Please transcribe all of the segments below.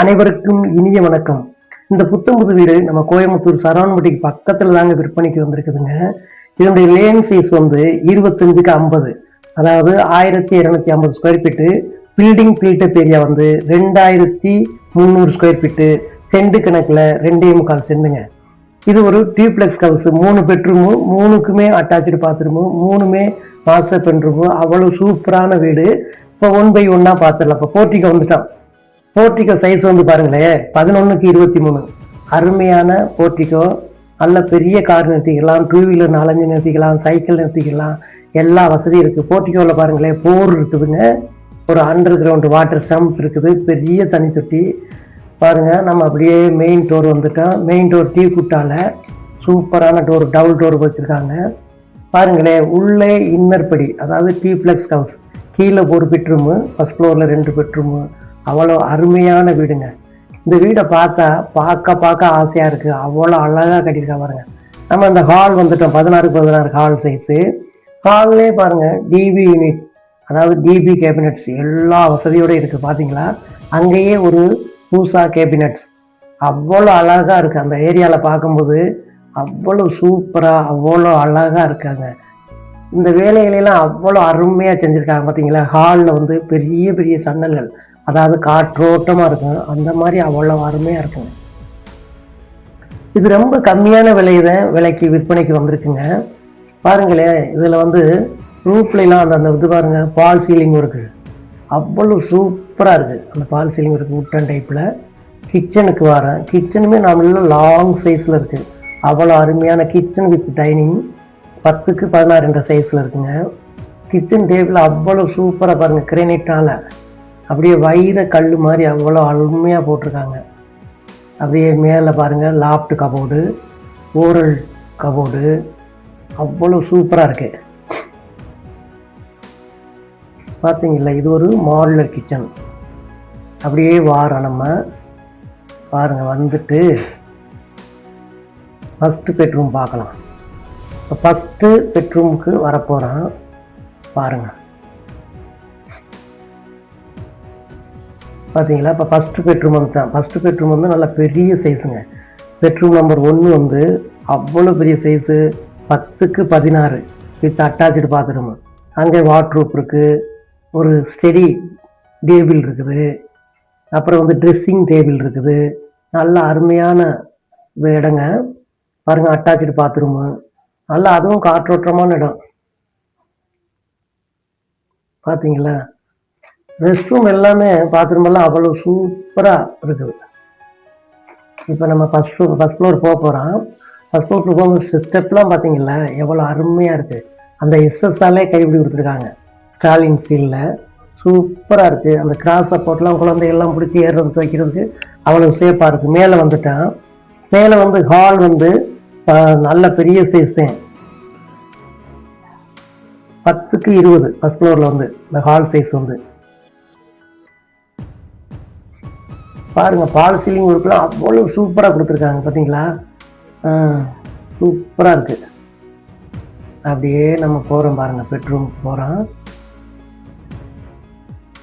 அனைவருக்கும் இனிய வணக்கம். இந்த புத்தம்புது வீடு நம்ம கோயம்புத்தூர் சரவணம்பட்டிக்கு பக்கத்துல தாங்க விற்பனைக்கு வந்திருக்குதுங்க. இதனுடைய லேன் சைஸ் வந்து 25க்கு 50, அதாவது 1250 square feet. Building build up area வந்து 2300 ஸ்கொயர் ஃபீட்டு. செண்டு கணக்குல 2.25 செண்டுங்க. இது ஒரு டியூப்ளெக்ஸ் ஹவுஸ். 3 பெட்ரூமு, 3க்குமே அட்டாச்சு பாத்ரூமு, 3மே மாஸ்டர் பெட்ரூமு. அவ்வளவு சூப்பரான வீடு. இப்போ 1 by 1 பார்த்துடலாம். இப்போ போர்ட்டிகோ வந்துட்டான். போர்ட்டிகோ சைஸ் வந்து பாருங்களேன், 11க்கு 23. அருமையான போர்ட்டிகோ. நல்ல பெரிய கார் நிறுத்திக்கலாம், 2 வீலர் 4-5 நிறுத்திக்கலாம், சைக்கிள் நிறுத்திக்கலாம், எல்லா வசதியும் இருக்குது. போர்ட்டிகோவில் பாருங்களேன், போர் இருக்குதுங்க. ஒரு அண்டர் கிரவுண்ட் வாட்டர் சம்ப் இருக்குது, பெரிய தண்ணி தொட்டி பாருங்க. நம்ம அப்படியே மெயின் டோர் வந்துட்டோம். மெயின் டோர் டீ குட்டால சூப்பரான டோர், டபுள் டோர் வச்சுருக்காங்க பாருங்களேன். உள்ளே இன்னர் படி, அதாவது டியூப்ளெக்ஸ் ஹவுஸ். கீழே ஒரு பெட்ரூமு, ஃபர்ஸ்ட் ஃப்ளோரில் 2 பெட்ரூமு. அவ்வளோ அருமையான வீடுங்க. இந்த வீடை பார்த்தா பார்க்க ஆசையாக இருக்குது. அவ்வளோ அழகாக கட்டியிருக்கா பாருங்க. நம்ம இந்த ஹால் வந்துட்டோம், 16க்கு 16 ஹால் சைஸு. ஹால்லே பாருங்கள் டிபி யூனிட், அதாவது டிபி கேபினட்ஸ் எல்லா வசதியோடு இருக்குது. பார்த்தீங்களா, அங்கேயே ஒரு பூசா கேபினட்ஸ். அவ்வளோ அழகாக இருக்குது. அந்த ஏரியாவில் பார்க்கும்போது அவ்வளோ சூப்பராக அவ்வளோ அழகாக இருக்காங்க. இந்த வேலைகளெல்லாம் அவ்வளோ அருமையாக செஞ்சுருக்காங்க. பார்த்தீங்களா, ஹாலில் வந்து பெரிய பெரிய சன்னல்கள், அதாவது காற்றோட்டமாக இருக்கும். அந்த மாதிரி அவ்வளோ அருமையாக இருக்குங்க. இது ரொம்ப கம்மியான விலைக்கு விற்பனைக்கு வந்திருக்குங்க. பாருங்களேன், இதில் வந்து ரூப்லாம் அந்த இது பாருங்க, பால் சீலிங் ஒர்க்கு அவ்வளோ சூப்பராக இருக்குது. அந்த பால் சீலிங் ஒர்க்கு உட்டன் டைப்பில். கிச்சனுக்கு வரேன். கிச்சனுமே நம்மள லாங் சைஸில் இருக்குது. அவ்வளோ அருமையான கிச்சன் வித் டைனிங். 10க்கு 16 என்ற சைஸில் இருக்குங்க. கிச்சன் டேபிள் அவ்வளோ சூப்பராக பாருங்கள், கிரானைட்டால் அப்படியே வைர கல் மாதிரி அவ்வளோ அருமையாக போட்டிருக்காங்க. அப்படியே மேலே பாருங்கள் லாப்ட் கபோர்டு, ஓரல் கபோர்டு அவ்வளோ சூப்பராக இருக்குது. பார்த்தீங்களா, இது ஒரு மாடுலர் கிச்சன். அப்படியே வாரம் நம்ம பாருங்கள். வந்துட்டு ஃபஸ்ட்டு பெட்ரூம் பார்க்கலாம். இப்போ ஃபஸ்ட்டு பெட்ரூமுக்கு வரப்போகிறான் பாருங்கள். பார்த்தீங்களா, இப்போ ஃபஸ்ட்டு பெட்ரூம் வந்துட்டான். ஃபஸ்ட்டு பெட்ரூம் வந்து நல்லா பெரிய சைஸுங்க. பெட்ரூம் நம்பர் 1 வந்து அவ்வளோ பெரிய சைஸு, 10க்கு 16 வித் அட்டாச்சு பாத்ரூமு. அங்கே வாட்ரூப் இருக்குது, ஒரு ஸ்டெடி டேபிள் இருக்குது, அப்புறம் வந்து ட்ரெஸ்ஸிங் டேபிள் இருக்குது. நல்ல அருமையான இடங்க பாருங்கள். அட்டாச்சு பாத்ரூமு நல்லா, அதுவும் காற்றோட்டமான இடம். பார்த்தீங்களா, ரெஸ்ட் ரூம் எல்லாமே பாத்ரூம் எல்லாம் அவ்வளோ சூப்பராக இருக்குது. இப்போ நம்ம ஃபஸ்ட் ஃப்ளோர் போக போகிறோம். ஃபஸ்ட் ஃப்ளோர் போகும்போது ஸ்டெப்லாம் பார்த்தீங்களா எவ்வளோ அருமையாக இருக்குது. அந்த எஸ்எஸ்ஆலே கைப்பிடி கொடுத்துருக்காங்க, ஸ்டாலின் ஸ்டீலில். சூப்பராக இருக்குது. அந்த கிராஸ் சப்போர்ட்லாம் குழந்தைகள்லாம் பிடிச்சி ஏறுறதுக்கு வைக்கிறதுக்கு அவ்வளோ சேஃபாக இருக்குது. மேலே வந்துட்டான். மேலே வந்து ஹால் வந்து நல்ல பெரிய சைஸு, 10க்கு 20 ஃபஸ்ட் ஃப்ளோரில் வந்து இந்த ஹால் சைஸ் வந்து பாருங்கள். பால் சீலிங் ஒர்க்லாம் அவ்வளோ சூப்பராக கொடுத்துருக்காங்க. பார்த்தீங்களா, சூப்பராக இருக்குது. அப்படியே நம்ம போகிறோம் பாருங்கள், பெட்ரூமுக்கு போகிறோம்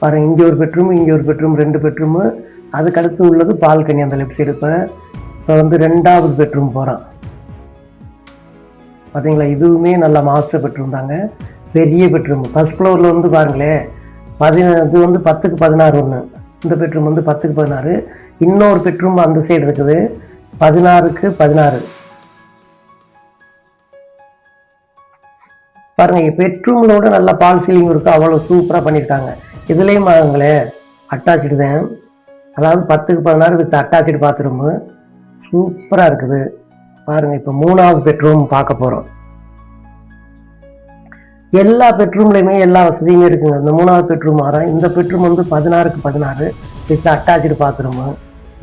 பாருங்கள். இங்கே ஒரு பெட்ரூமு, இங்கே ஒரு பெட்ரூம், 2 பெட்ரூமு. அதுக்கடுத்து உள்ளது பால்கனி அந்த லெஃப்ட் சைடு. இப்போ வந்து 2வது பெட்ரூம் போகிறோம். பார்த்தீங்களா, இதுவுமே நல்ல மாஸ்டர் பெட்ரூம் தாங்க, பெரிய பெட்ரூம். ஃபஸ்ட் ஃப்ளோரில் வந்து பாருங்களேன், இது வந்து 10க்கு 16 ஒன்று. இந்த பெட்ரூம் வந்து 10க்கு 16. இன்னொரு பெட்ரூம் அந்த சைடு இருக்குது, 16க்கு 16 பாருங்க. பெட்ரூம்லோட நல்லா பால் சீலிங் இருக்குது, அவ்வளோ சூப்பராக பண்ணியிருக்காங்க. இதுலேயும் பாருங்களேன் அட்டாச்சு தான், அதாவது 10க்கு 16 வித் அட்டாச்சு பாத்ரூமு சூப்பராக இருக்குது பாருங்கள். இப்போ 3வது பெட்ரூம் பார்க்க போகிறோம். எல்லா பெட்ரூம்லையுமே எல்லா வசதியுமே இருக்குங்க. இந்த 3வது பெட்ரூம் வரேன். இந்த பெட்ரூம் வந்து 16க்கு 16 வித் அட்டாச்சு பாத்ரூமு.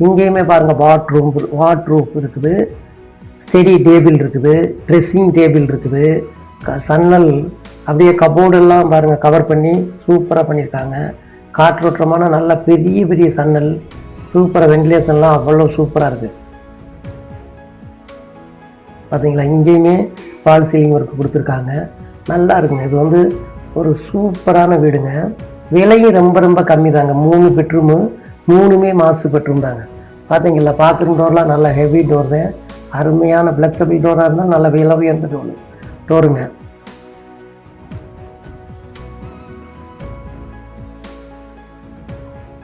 இங்கேயுமே பாருங்கள் வாட்ரூப் இருக்குது, ஸ்டெடி டேபிள் இருக்குது, ட்ரெஸ்ஸிங் டேபிள் இருக்குது, சன்னல் அப்படியே கபோர்டெல்லாம் பாருங்கள் கவர் பண்ணி சூப்பராக பண்ணியிருக்காங்க. காற்றோட்டமான நல்ல பெரிய பெரிய சன்னல், சூப்பராக வென்டிலேஷன்லாம் அவ்வளோ சூப்பராக இருக்குது. பார்த்தீங்களா, இங்கேயுமே பால் சீலிங் ஒர்க் கொடுத்துருக்காங்க. நல்லா இருக்குங்க. இது வந்து ஒரு சூப்பரான வீடுங்க. விலையும் ரொம்ப ரொம்ப கம்மி தாங்க. 3 பெட்ரூமு 3மே மாசுபட்டிருந்தாங்க. பார்த்தீங்களா, பாத்ரூம் டோர்லாம் நல்ல ஹெவி டோர் தான். அருமையான ஃப்ளெக்சிபிள் டோராக இருந்தால் நல்ல விலை உயர்ந்த டோருங்க.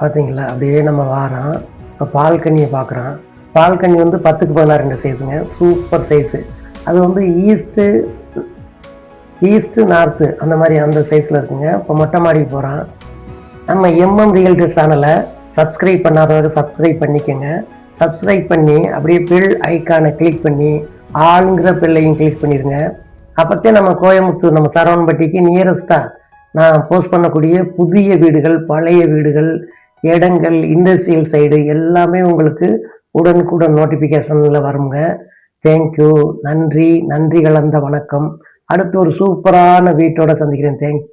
பார்த்தீங்களா, அப்படியே நம்ம வாரோம். இப்போ பால்கனியை பார்க்குறோம். பால்கனி வந்து 10க்கு 16 சைஸுங்க. Super size. அது வந்து ஈஸ்ட்டு நார்த்து அந்த மாதிரி அந்த சைஸில் இருக்குங்க. இப்போ மொட்டை மாடிக்கு போகிறோம். நம்ம ரியல்டி சேனலை சப்ஸ்கிரைப் பண்ணாதவங்க சப்ஸ்கிரைப் பண்ணிக்கோங்க. சப்ஸ்கிரைப் பண்ணி அப்படியே பெல் ஐக்கானை கிளிக் பண்ணி ஆளுங்கிற பெல்லையும் கிளிக் பண்ணிடுங்க. அப்போத்தே நம்ம கோயம்புத்தூர் நம்ம சரவணம்பட்டிக்கு நியரஸ்ட்டாக நான் போஸ்ட் பண்ணக்கூடிய புதிய வீடுகள், பழைய வீடுகள், இடங்கள், இண்டஸ்ட்ரியல் சைடு எல்லாமே உங்களுக்கு உடனுக்குடன் நோட்டிஃபிகேஷனில் வருங்க. தேங்க்யூ. நன்றி கலந்த வணக்கம். அடுத்து ஒரு சூப்பரான வீட்டோட சந்திக்கிறேன். தேங்க்யூ.